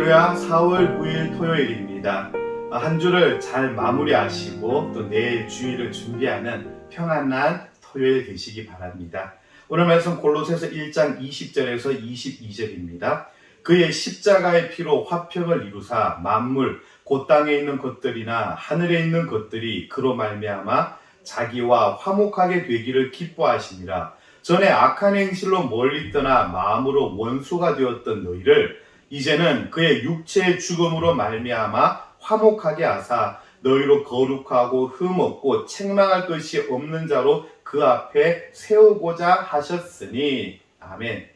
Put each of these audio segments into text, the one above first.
할렐루야. 4월 9일 토요일입니다. 한 주를 잘 마무리하시고 또 내일 주일을 준비하는 평안한 토요일 되시기 바랍니다. 오늘 말씀 골로새서 1장 20절에서 22절입니다. 그의 십자가의 피로 화평을 이루사 만물 곧 땅에 있는 것들이나 하늘에 있는 것들이 그로 말미암아 자기와 화목하게 되기를 기뻐하시니라. 전에 악한 행실로 멀리 떠나 마음으로 원수가 되었던 너희를 이제는 그의 육체의 죽음으로 말미암아 화목하게 하사 너희로 거룩하고 흠없고 책망할 것이 없는 자로 그 앞에 세우고자 하셨으니. 아멘.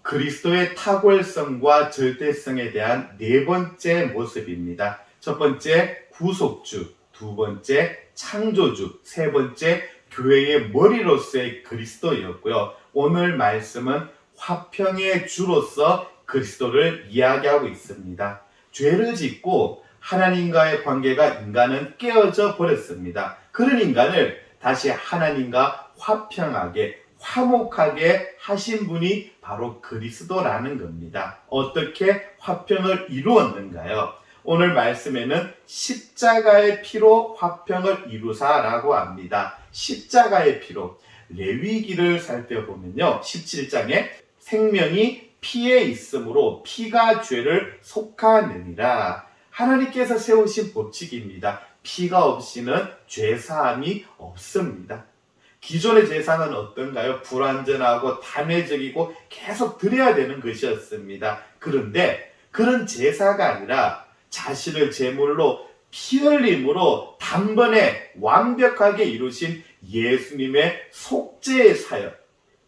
그리스도의 탁월성과 절대성에 대한 네 번째 모습입니다. 첫 번째 구속주, 두 번째 창조주, 세 번째 교회의 머리로서의 그리스도였고요. 오늘 말씀은 화평의 주로서 그리스도를 이야기하고 있습니다. 죄를 짓고 하나님과의 관계가 인간은 깨어져 버렸습니다. 그런 인간을 다시 하나님과 화평하게 화목하게 하신 분이 바로 그리스도라는 겁니다. 어떻게 화평을 이루었는가요? 오늘 말씀에는 십자가의 피로 화평을 이루사라고 합니다. 십자가의 피로. 레위기를 살펴보면요, 17장에 생명이 피에 있으므로 피가 죄를 속하느니라. 하나님께서 세우신 법칙입니다. 피가 없이는 죄사함이 없습니다. 기존의 제사는 어떤가요? 불완전하고 단회적이고 계속 드려야 되는 것이었습니다. 그런데 그런 제사가 아니라 자신을 제물로 피 흘림으로 단번에 완벽하게 이루신 예수님의 속죄의 사역,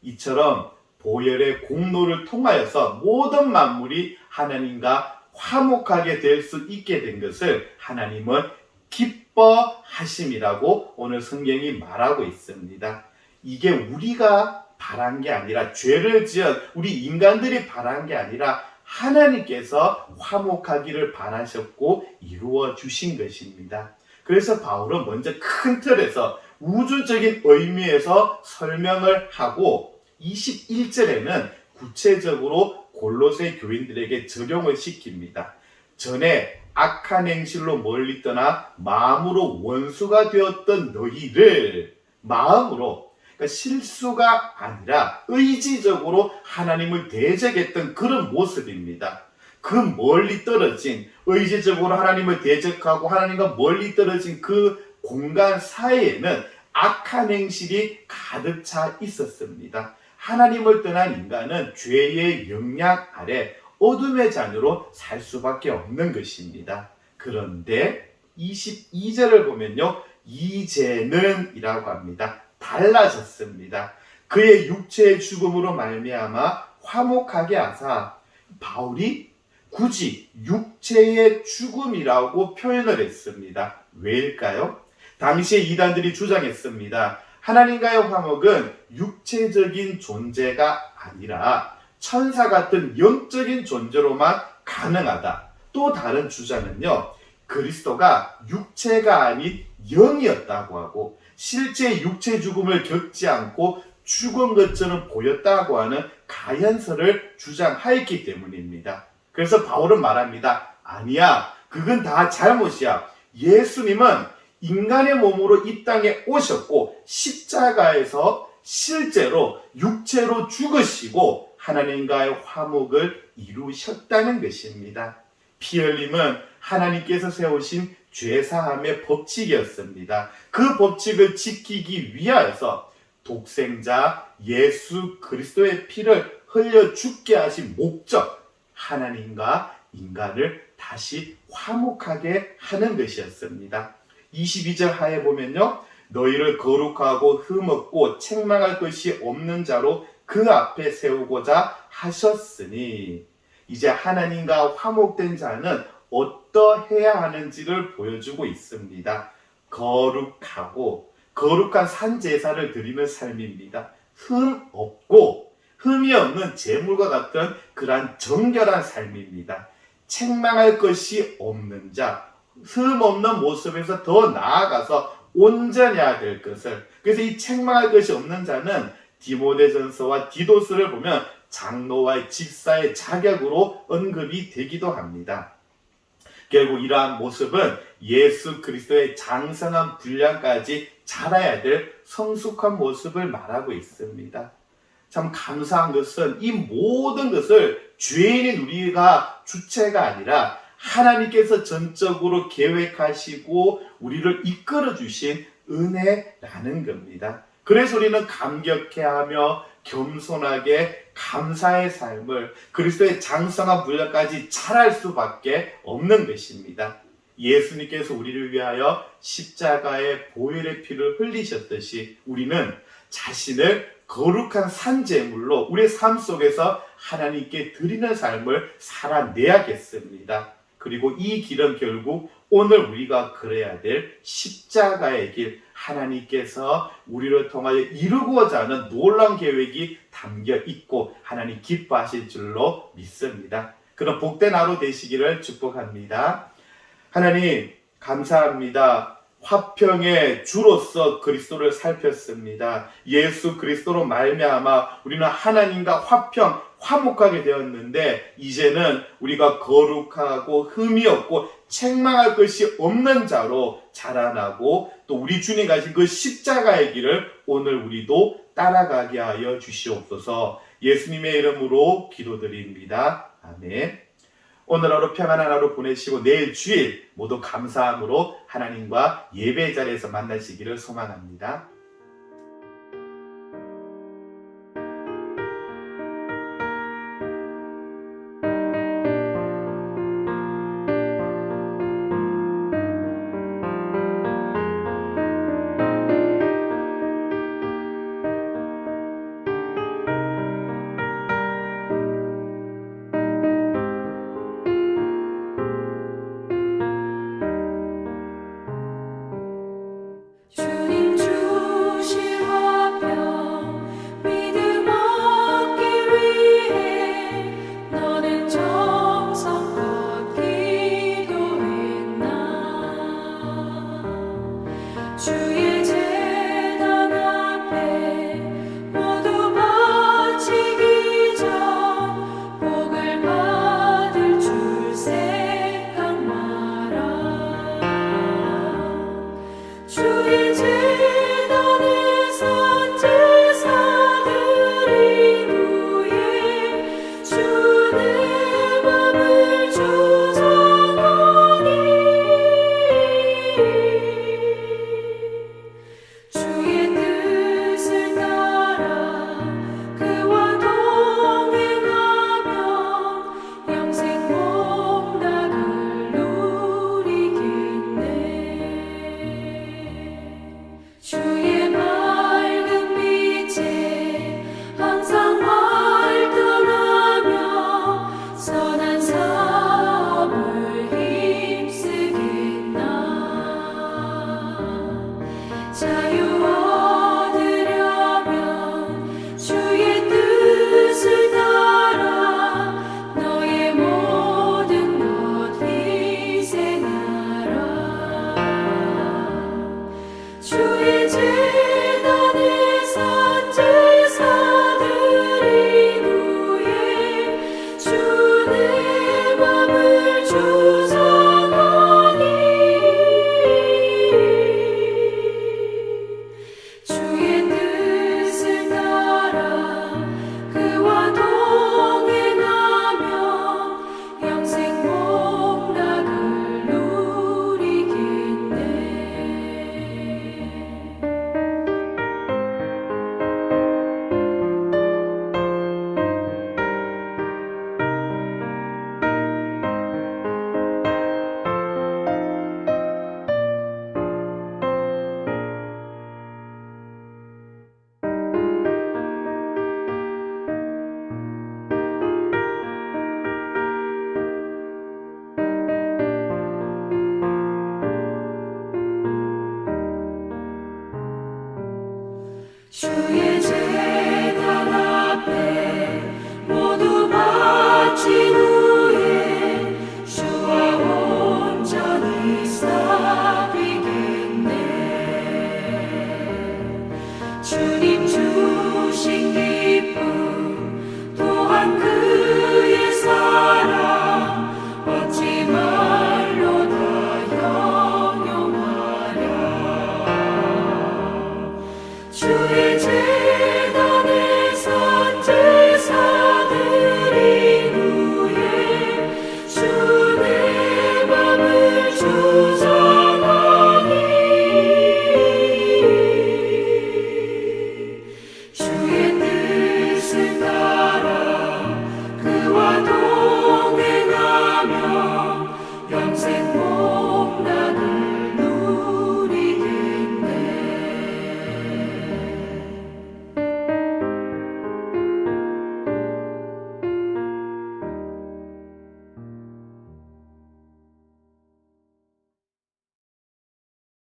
이처럼 보혈의 공로를 통하여서 모든 만물이 하나님과 화목하게 될 수 있게 된 것을 하나님은 기뻐하심이라고 오늘 성경이 말하고 있습니다. 이게 우리가 바란 게 아니라, 죄를 지은 우리 인간들이 바란 게 아니라 하나님께서 화목하기를 바라셨고 이루어 주신 것입니다. 그래서 바울은 먼저 큰 틀에서 우주적인 의미에서 설명을 하고 21절에는 구체적으로 골로새 교인들에게 적용을 시킵니다. 전에 악한 행실로 멀리 떠나 마음으로 원수가 되었던 너희를, 마음으로, 그러니까 실수가 아니라 의지적으로 하나님을 대적했던 그런 모습입니다. 그 멀리 떨어진, 의지적으로 하나님을 대적하고 하나님과 멀리 떨어진 그 공간 사이에는 악한 행실이 가득 차 있었습니다. 하나님을 떠난 인간은 죄의 영향 아래 어둠의 자녀로 살 수밖에 없는 것입니다. 그런데 22절을 보면요, 이제는 이라고 합니다. 달라졌습니다. 그의 육체의 죽음으로 말미암아 화목하게 하사, 바울이 굳이 육체의 죽음이라고 표현을 했습니다. 왜일까요? 당시에 이단들이 주장했습니다. 하나님과의 화목은 육체적인 존재가 아니라 천사 같은 영적인 존재로만 가능하다. 또 다른 주장은요, 그리스도가 육체가 아닌 영이었다고 하고 실제 육체 죽음을 겪지 않고 죽은 것처럼 보였다고 하는 가연설을 주장하였기 때문입니다. 그래서 바울은 말합니다. 아니야, 그건 다 잘못이야. 예수님은 인간의 몸으로 이 땅에 오셨고 십자가에서 실제로 육체로 죽으시고 하나님과의 화목을 이루셨다는 것입니다. 피 흘림은 하나님께서 세우신 죄사함의 법칙이었습니다. 그 법칙을 지키기 위하여서 독생자 예수 그리스도의 피를 흘려 죽게 하신 목적, 하나님과 인간을 다시 화목하게 하는 것이었습니다. 22절 하에 보면요, 너희를 거룩하고 흠없고 책망할 것이 없는 자로 그 앞에 세우고자 하셨으니. 이제 하나님과 화목된 자는 어떠해야 하는지를 보여주고 있습니다. 거룩하고 거룩한 산제사를 드리는 삶입니다. 흠 없고 흠이 없는 제물과 같은 그러한 정결한 삶입니다. 책망할 것이 없는 자, 흠 없는 모습에서 더 나아가서 온전해야 될 것을, 그래서 이 책망할 것이 없는 자는 디모데전서와 디도스를 보면 장로와 집사의 자격으로 언급이 되기도 합니다. 결국 이러한 모습은 예수 그리스도의 장성한 분량까지 자라야 될 성숙한 모습을 말하고 있습니다. 참 감사한 것은 이 모든 것을 죄인인 우리가 주체가 아니라 하나님께서 전적으로 계획하시고 우리를 이끌어 주신 은혜라는 겁니다. 그래서 우리는 감격해하며 겸손하게 감사의 삶을 그리스도의 장성한 분량까지 잘할 수밖에 없는 것입니다. 예수님께서 우리를 위하여 십자가의 보혈의 피를 흘리셨듯이 우리는 자신을 거룩한 산제물로 우리의 삶 속에서 하나님께 드리는 삶을 살아내야겠습니다. 그리고 이 길은 결국 오늘 우리가 걸어야 될 십자가의 길, 하나님께서 우리를 통하여 이루고자 하는 놀라운 계획이 담겨 있고 하나님 기뻐하실 줄로 믿습니다. 그런 복된 하루 되시기를 축복합니다. 하나님 감사합니다. 화평의 주로서 그리스도를 살폈습니다. 예수 그리스도로 말미암아 우리는 하나님과 화목하게 되었는데 이제는 우리가 거룩하고 흠이 없고 책망할 것이 없는 자로 자라나고 또 우리 주님 가신 그 십자가의 길을 오늘 우리도 따라가게 하여 주시옵소서. 예수님의 이름으로 기도드립니다. 아멘. 오늘 하루 평안한 하루 보내시고 내일 주일 모두 감사함으로 하나님과 예배 자리에서 만나시기를 소망합니다.